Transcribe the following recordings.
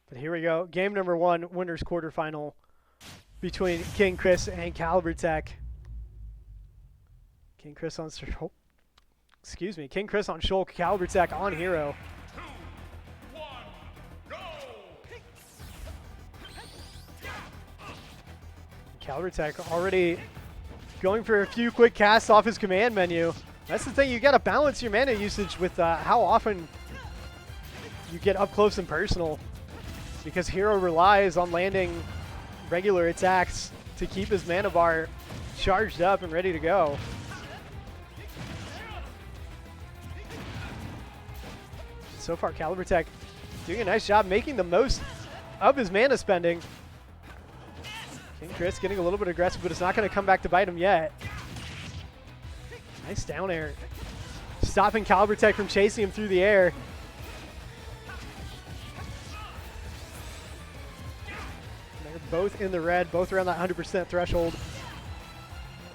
But here we go. Game number 1, winners quarterfinal between King Chris and caliburTek. King Chris on Shulk, caliburTek on hero. caliburTek already going for a few quick casts off his command menu. That's the thing, you got to balance your mana usage with how often you get up close and personal, because hero relies on landing regular attacks to keep his mana bar charged up and ready to go. So far, caliburTek doing a nice job making the most of his mana spending. King Chris getting a little bit aggressive, but it's not going to come back to bite him yet. Nice down air. Stopping caliburTek from chasing him through the air. They're both in the red, both around that 100% threshold.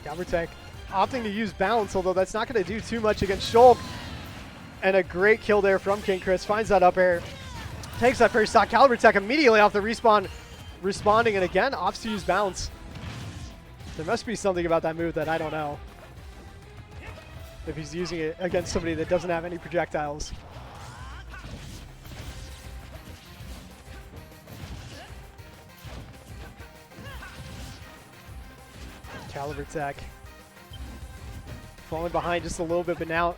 caliburTek opting to use bounce, although that's not going to do too much against Shulk. And a great kill there from King Chris. Finds that up air. Takes that first stock. caliburTek immediately off the respawn. Responding, and again, opts to use bounce. There must be something about that move that I don't know, if he's using it against somebody that doesn't have any projectiles. caliburTek falling behind just a little bit, but now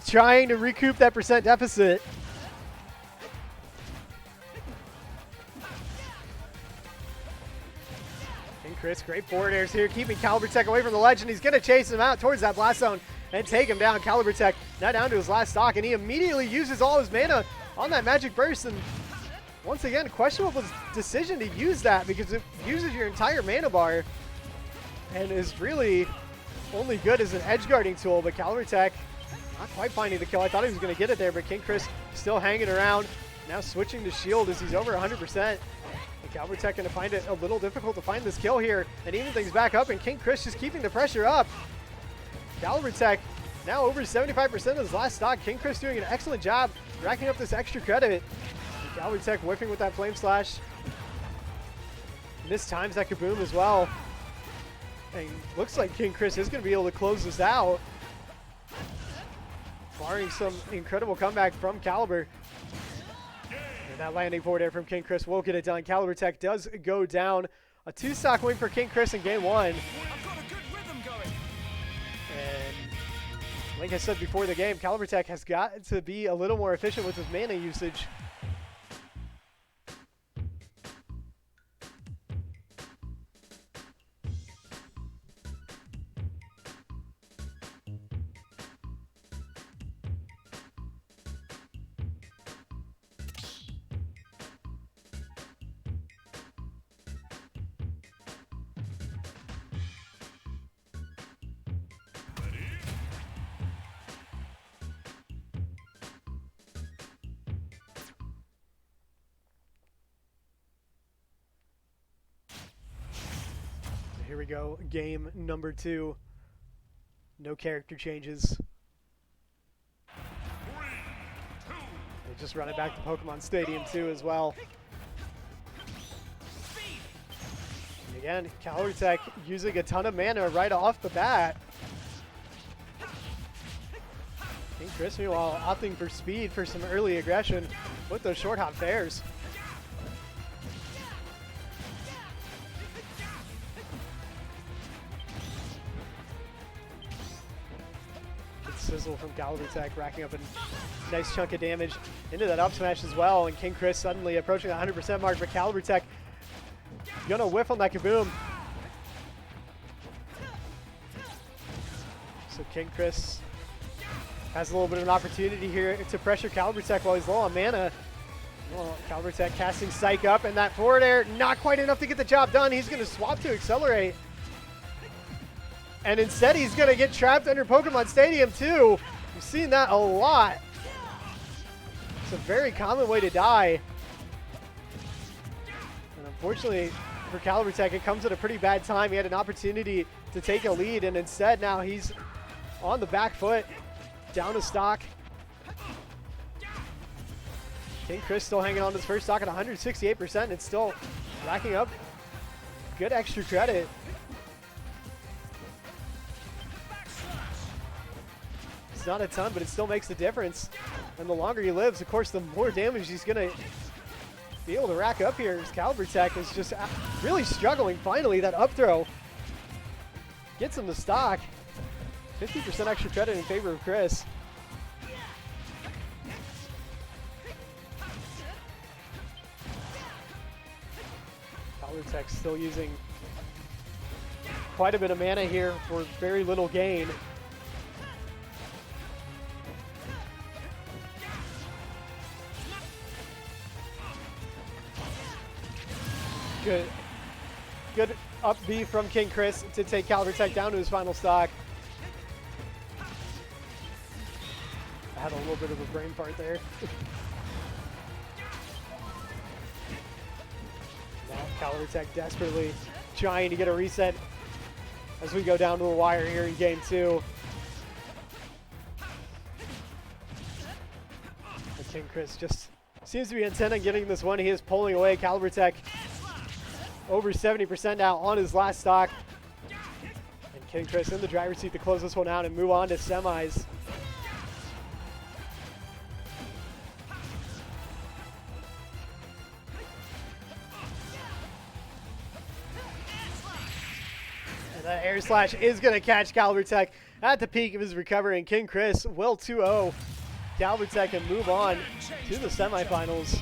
trying to recoup that percent deficit. King Chris, great forward airs here, keeping caliburTek away from the ledge, and he's going to chase him out towards that blast zone and take him down. caliburTek now down to his last stock, and he immediately uses all his mana on that magic burst. And once again, questionable decision to use that, because it uses your entire mana bar and is really only good as an edge guarding tool. But caliburTek not quite finding the kill. I thought he was going to get it there, but King Chris still hanging around. Now switching to shield as he's over 100%. caliburTek going to find it a little difficult to find this kill here and even things back up, and King Chris just keeping the pressure up. caliburTek now over 75% of his last stock. King Chris doing an excellent job racking up this extra credit. caliburTek whipping with that flame slash. Mistimes that kaboom as well. And looks like King Chris is going to be able to close this out, barring some incredible comeback from Calibur. And that landing forward air from King Chris will get it done. caliburTek does go down. A 2-stock win for King Chris in game 1. I've got a good rhythm going. And like I said before the game, caliburTek has got to be a little more efficient with his mana usage. Here we go, game number 2. No character changes. They just run it back to Pokemon Stadium 2 as well. And again, caliburTek using a ton of mana right off the bat. King Chris, meanwhile, opting for speed for some early aggression with those short hop fairs. Sizzle from caliburTek, racking up a nice chunk of damage into that up smash as well, and King Chris suddenly approaching the 100% mark, but caliburTek gonna whiff on that kaboom. So King Chris has a little bit of an opportunity here to pressure caliburTek while he's low on mana. Well, caliburTek casting Psych up, and that forward air not quite enough to get the job done. He's gonna swap to accelerate. And instead, he's going to get trapped under Pokemon Stadium, too. We've seen that a lot. It's a very common way to die. And unfortunately for caliburTek, it comes at a pretty bad time. He had an opportunity to take a lead, and instead now he's on the back foot, down a stock. King Chris still hanging on to his first stock at 168%. It's still racking up good extra credit. It's not a ton, but it still makes a difference. And the longer he lives, of course, the more damage he's going to be able to rack up here. As caliburTek is just really struggling. Finally, that up throw gets him the stock. 50% extra credit in favor of Chris. caliburTek still using quite a bit of mana here for very little gain. Good up B from King Chris to take caliburTek down to his final stock. I had a little bit of a brain fart there. Now caliburTek desperately trying to get a reset as we go down to the wire here in game 2. But King Chris just seems to be intent on getting this one. He is pulling away. caliburTek over 70% now on his last stock. And King Chris in the driver's seat to close this one out and move on to semis. And that air slash is going to catch caliburTek at the peak of his recovery. And King Chris will 2-0 caliburTek and move on to the semifinals.